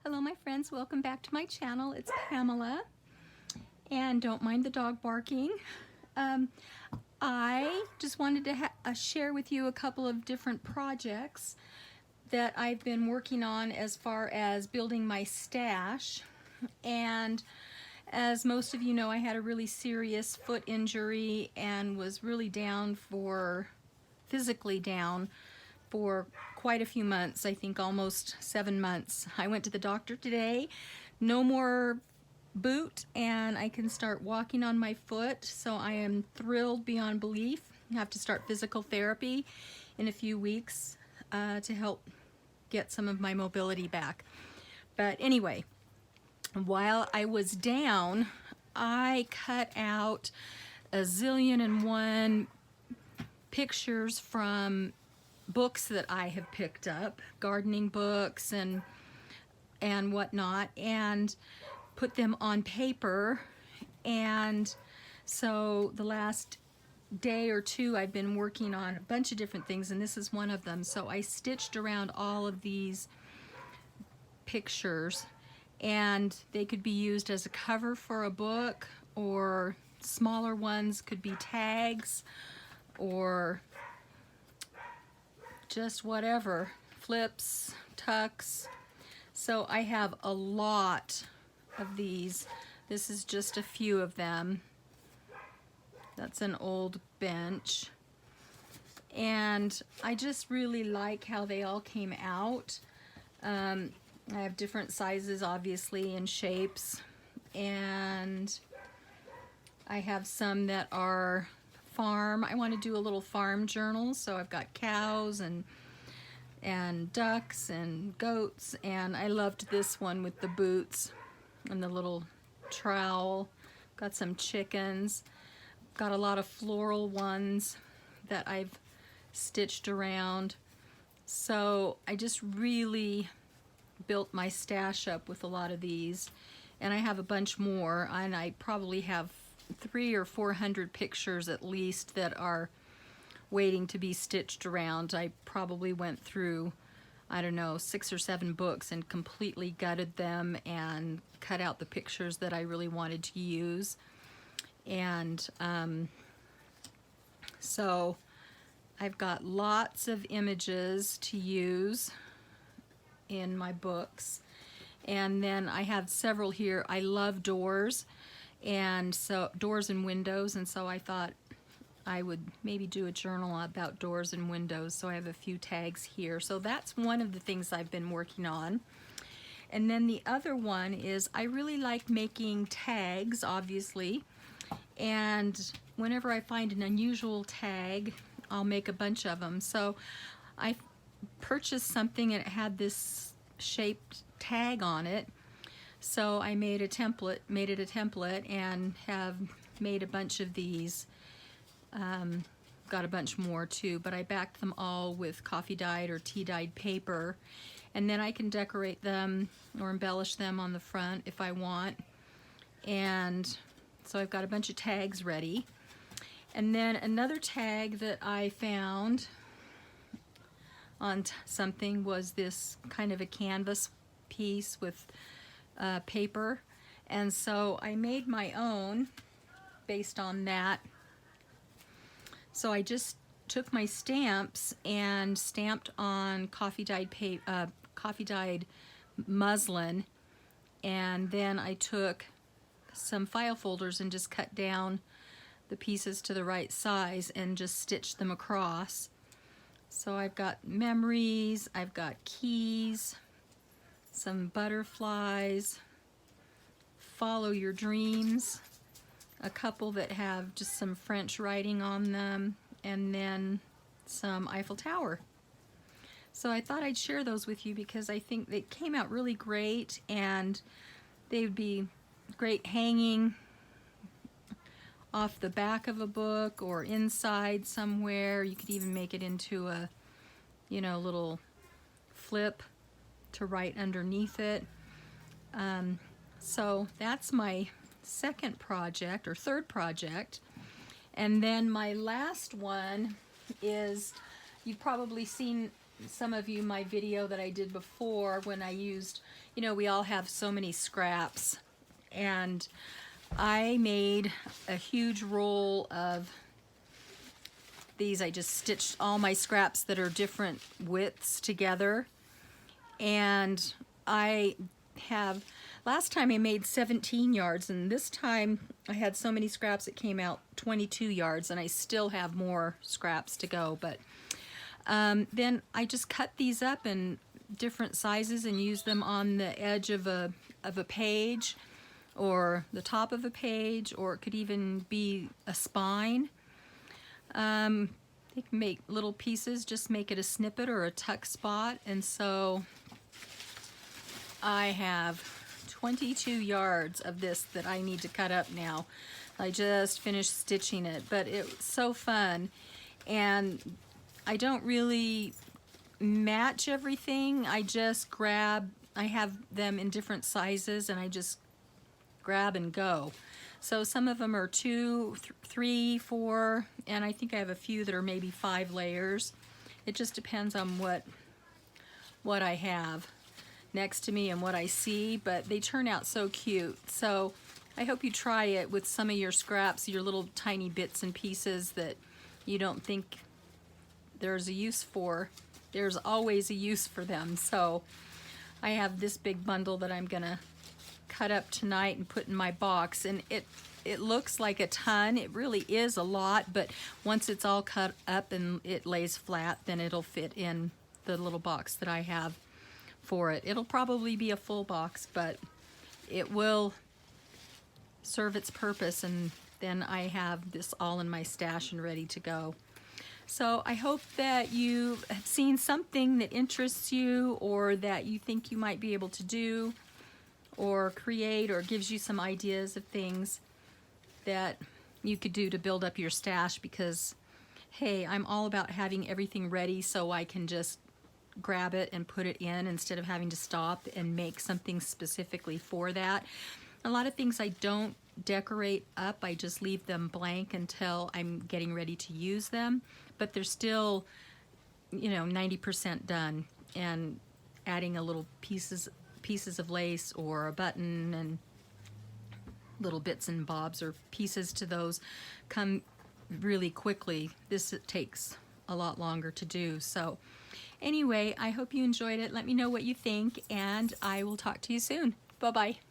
Hello my friends, welcome back to my channel. It's Pamela, and don't mind the dog barking. I just wanted to share with you a couple of different projects that I've been working on as far as building my stash. And as most of you know, I had a really serious foot injury and was really physically down for quite a few months. I think almost 7 months. I went to the doctor today. No more boot, and I can start walking on my foot, so I am thrilled beyond belief. I have to start physical therapy in a few weeks to help get some of my mobility back. But anyway, while I was down, I cut out a zillion and one pictures from books that I have picked up, gardening books and whatnot, and put them on paper. And so the last day or two I've been working on a bunch of different things, and this is one of them. So I stitched around all of these pictures, and they could be used as a cover for a book, or smaller ones could be tags, or just whatever, flips, tucks. So I have a lot of these. This is just a few of them. That's an old bench. And I just really like how they all came out. I have different sizes, obviously, and shapes. And I have some that are farm. I want to do a little farm journal, so I've got cows and ducks and goats, and I loved this one with the boots and the little trowel. Got some chickens. Got a lot of floral ones that I've stitched around. So I just really built my stash up with a lot of these, and I have a bunch more, and I probably have 300 or 400 pictures at least that are waiting to be stitched around. I probably went through, I don't know, 6 or 7 books and completely gutted them and cut out the pictures that I really wanted to use. And so I've got lots of images to use in my books. And then I have several here. I love doors, and so doors and windows, and so I thought I would maybe do a journal about doors and windows. So I have a few tags here. So that's one of the things I've been working on. And then the other one is I really like making tags, obviously, and whenever I find an unusual tag, I'll make a bunch of them. So I purchased something and it had this shaped tag on it. So I made it a template, and have made a bunch of these. Got a bunch more too, but I backed them all with coffee dyed or tea dyed paper, and then I can decorate them or embellish them on the front if I want. And so I've got a bunch of tags ready. And then another tag that I found on something was this kind of a canvas piece with paper, and so I made my own based on that. So I just took my stamps and stamped on coffee dyed muslin, and then I took some file folders and just cut down the pieces to the right size and just stitched them across. So I've got memories, I've got keys, some butterflies, follow your dreams, a couple that have just some French writing on them, and then some Eiffel Tower. So I thought I'd share those with you because I think they came out really great, and they would be great hanging off the back of a book or inside somewhere. You could even make it into a, little flip to write underneath it. So that's my second project, or third project. And then my last one is, you've probably seen some of you my video that I did before when I used, you know, we all have so many scraps, and I made a huge roll of these. I just stitched all my scraps that are different widths together, and I have, last time I made 17 yards, and this time I had so many scraps it came out 22 yards, and I still have more scraps to go. But then I just cut these up in different sizes and use them on the edge of a page, or the top of a page, or it could even be a spine. You can make little pieces, just make it a snippet or a tuck spot. And so I have 22 yards of this that I need to cut up now. I just finished stitching it, but it's so fun. And I don't really match everything. I just grab, I have them in different sizes, and I just grab and go. So some of them are 2, 3, 4, and I think I have a few that are maybe 5 layers. It just depends on what I have next to me and what I see, but they turn out so cute. So I hope you try it with some of your scraps, your little tiny bits and pieces that you don't think there's a use for. There's always a use for them. So I have this big bundle that I'm gonna cut up tonight and put in my box, and it looks like a ton. It really is a lot, but once it's all cut up and it lays flat, then it'll fit in the little box that I have for it. It'll probably be a full box, but it will serve its purpose, and then I have this all in my stash and ready to go. So I hope that you have seen something that interests you, or that you think you might be able to do or create, or gives you some ideas of things that you could do to build up your stash, because hey, I'm all about having everything ready so I can just grab it and put it in instead of having to stop and make something specifically for that. A lot of things I don't decorate up, I just leave them blank until I'm getting ready to use them, but they're still, you know, 90% done, and adding a little pieces of lace or a button and little bits and bobs or pieces to those come really quickly. This takes a lot longer to do. So anyway, I hope you enjoyed it. Let me know what you think, and I will talk to you soon. Bye-bye.